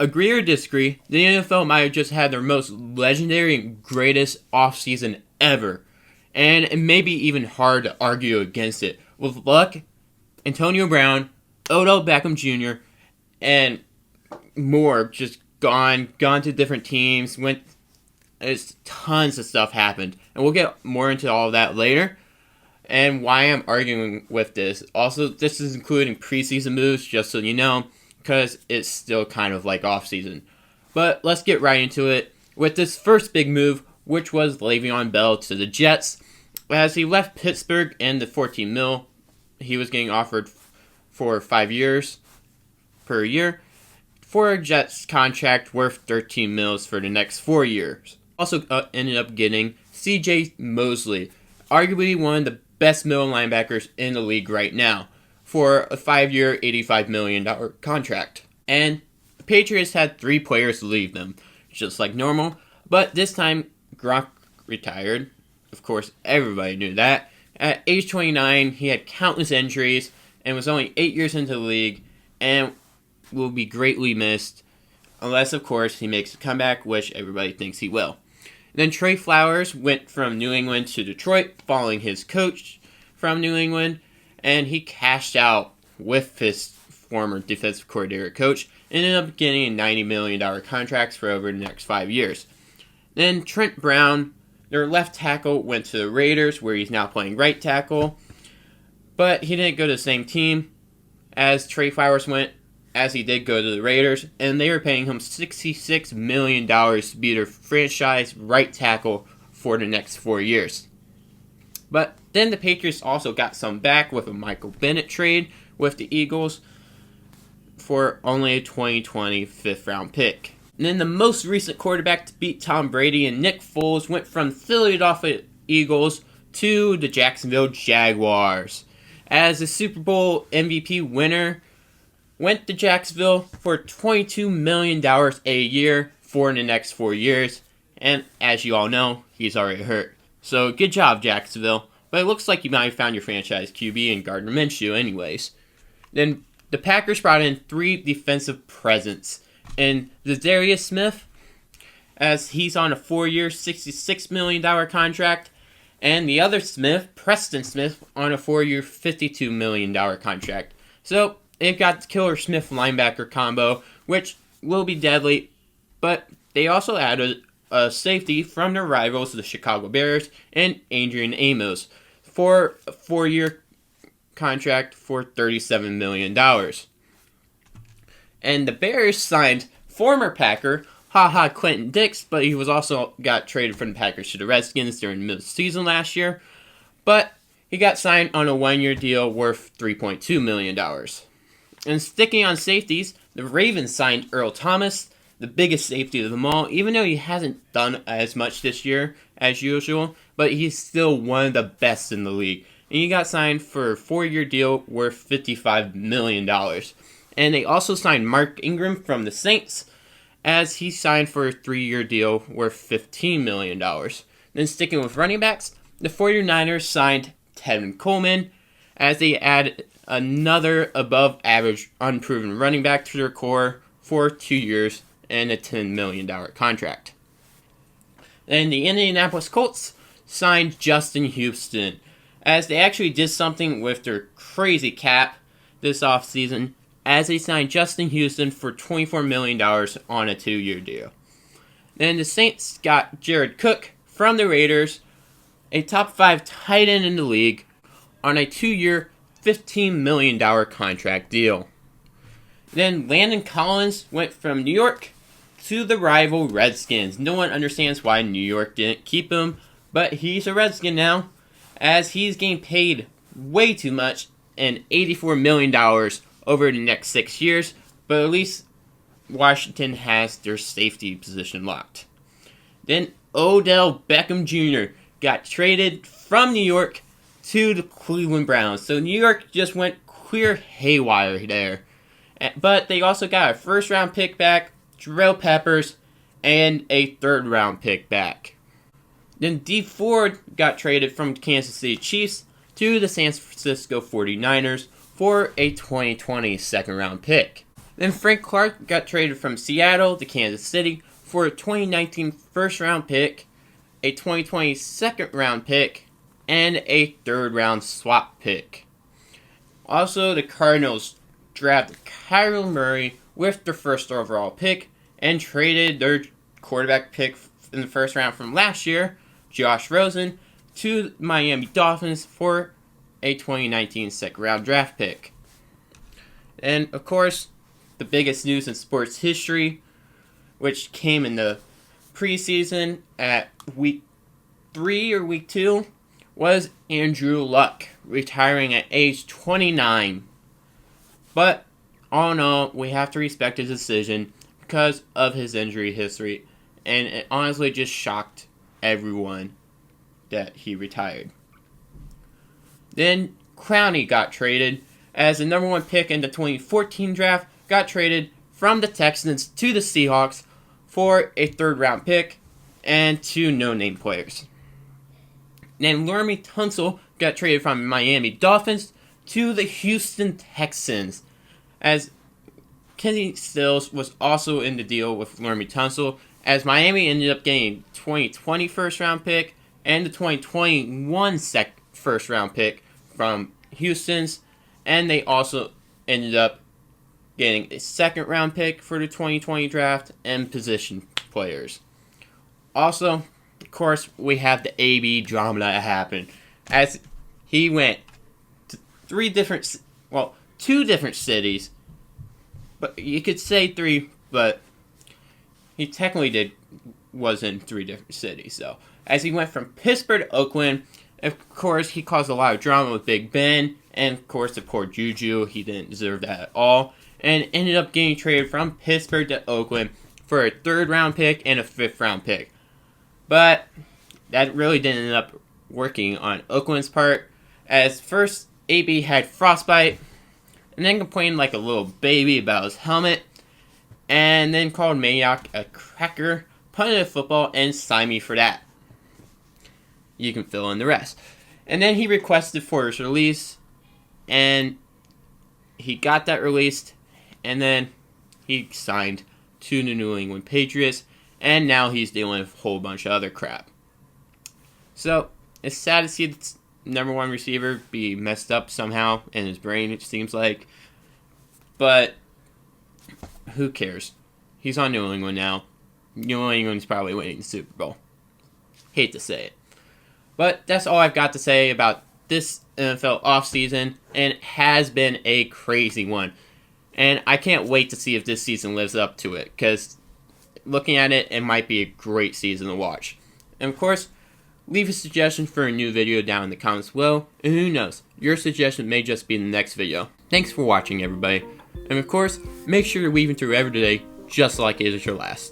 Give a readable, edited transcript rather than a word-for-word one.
Agree or disagree, the NFL might have just had their most legendary and greatest offseason ever. And it may be even hard to argue against it. With luck, Antonio Brown, Odell Beckham Jr., and more just gone to different teams, tons of stuff happened. And we'll get more into all of that later. And why I'm arguing with this. Also, this is including preseason moves, just so you know, because it's still kind of like offseason. But let's get right into it with this first big move, which was Le'Veon Bell to the Jets. As he left Pittsburgh in the $14 million he was getting offered for 5 years per year for a Jets contract worth $13 million for the next 4 years. Also ended up getting C.J. Mosley, arguably one of the best middle linebackers in the league right now, for a 5-year, $85 million contract. And the Patriots had 3 players leave them, just like normal, but this time Gronk retired. Of course, everybody knew that. At age 29, he had countless injuries and was only 8 years into the league and will be greatly missed, unless, of course, he makes a comeback, which everybody thinks he will. Then Trey Flowers went from New England to Detroit, following his coach from New England, and he cashed out with his former defensive coordinator coach, ended up getting a $90 million contract for over the next 5 years. Then Trent Brown, their left tackle, went to the Raiders, where he's now playing right tackle, but he didn't go to the same team as Trey Flowers went, as he did go to the Raiders, and they were paying him $66 million to be their franchise right tackle for the next 4 years. But then the Patriots also got some back with a Michael Bennett trade with the Eagles for only a 2020 fifth-round pick. And then the most recent quarterback to beat Tom Brady and Nick Foles went from the Philadelphia Eagles to the Jacksonville Jaguars, as the Super Bowl MVP winner went to Jacksonville for $22 million a year for the next 4 years. And as you all know, he's already hurt. So good job, Jacksonville. But it looks like you might have found your franchise QB in Gardner Minshew anyways. Then the Packers brought in 3 defensive presence. And Darius Smith, as he's on a 4-year, $66 million contract. And the other Smith, Preston Smith, on a 4-year, $52 million contract. So they've got the Killer Smith linebacker combo, which will be deadly, but they also added a safety from their rivals, the Chicago Bears, and Adrian Amos, for a 4-year contract for $37 million. And the Bears signed former Packer, Quentin Dix, but he was also got traded from the Packers to the Redskins during the middle season last year, but he got signed on a 1-year deal worth $3.2 million. And sticking on safeties, the Ravens signed Earl Thomas, the biggest safety of them all, even though he hasn't done as much this year as usual, but he's still one of the best in the league. And he got signed for a 4-year deal worth $55 million. And they also signed Mark Ingram from the Saints, as he signed for a 3-year deal worth $15 million. Then sticking with running backs, the 49ers signed Tevin Coleman, as they added another above-average unproven running back to their core for 2 years and a $10 million contract. Then the Indianapolis Colts signed Justin Houston, as they actually did something with their crazy cap this offseason, as they signed Justin Houston for $24 million on a 2-year deal. Then the Saints got Jared Cook from the Raiders, a top 5 tight end in the league, on a 2-year, $15 million contract deal. Then Landon Collins went from New York to the rival Redskins. No one understands why New York didn't keep him, but he's a Redskin now, as he's getting paid way too much, and $84 million over the next 6 years, but at least Washington has their safety position locked. Then Odell Beckham Jr. got traded from New York to the Cleveland Browns. So New York just went queer haywire there. But they also got a 1st-round pick back, Jarrell Peppers, and a 3rd-round pick back. Then Dee Ford got traded from Kansas City Chiefs to the San Francisco 49ers for a 2020 2nd-round pick. Then Frank Clark got traded from Seattle to Kansas City for a 2019 first round pick, a 2020 second round pick, and a third round swap pick. Also, the Cardinals drafted Kyler Murray with their first overall pick and traded their quarterback pick in the first round from last year, Josh Rosen, to Miami Dolphins for a 2019 second round draft pick. And of course, the biggest news in sports history, which came in the preseason at week 3 or week 2, was Andrew Luck retiring at age 29. But all in all, we have to respect his decision because of his injury history, and it honestly just shocked everyone that he retired. Then Clowney got traded as the number 1 pick in the 2014 draft, got traded from the Texans to the Seahawks for a third round pick and 2 no-name players. Then Laremy Tunsil got traded from Miami Dolphins to the Houston Texans, as Kenny Stills was also in the deal with Laremy Tunsil, as Miami ended up getting 2020 first round pick and the 2021 first round pick from Houston's, and they also ended up getting a second round pick for the 2020 draft and position players. Also, of course, we have the AB drama that happened, as he went to 2 different cities, but you could say 3, but he technically was in 3 different cities, though. As he went from Pittsburgh to Oakland, of course, he caused a lot of drama with Big Ben, and of course, the poor Juju, he didn't deserve that at all, and ended up getting traded from Pittsburgh to Oakland for a 3rd round pick and a 5th round pick. But that really didn't end up working on Oakland's part, as first AB had frostbite, and then complained like a little baby about his helmet, and then called Maniac a cracker, punted a football, and signed me for that. You can fill in the rest. And then he requested for his release, and he got that released, and then he signed to the New England Patriots, and now he's dealing with a whole bunch of other crap. So, it's sad to see the number 1 receiver be messed up somehow in his brain, it seems like. But, who cares? He's on New England now. New England's probably winning the Super Bowl. Hate to say it. But that's all I've got to say about this NFL offseason, and it has been a crazy one. And I can't wait to see if this season lives up to it, because looking at it, it might be a great season to watch. And of course, leave a suggestion for a new video down in the comments below, and who knows, your suggestion may just be in the next video. Thanks for watching, everybody. And of course, make sure you're weaving through every day just like it is your last.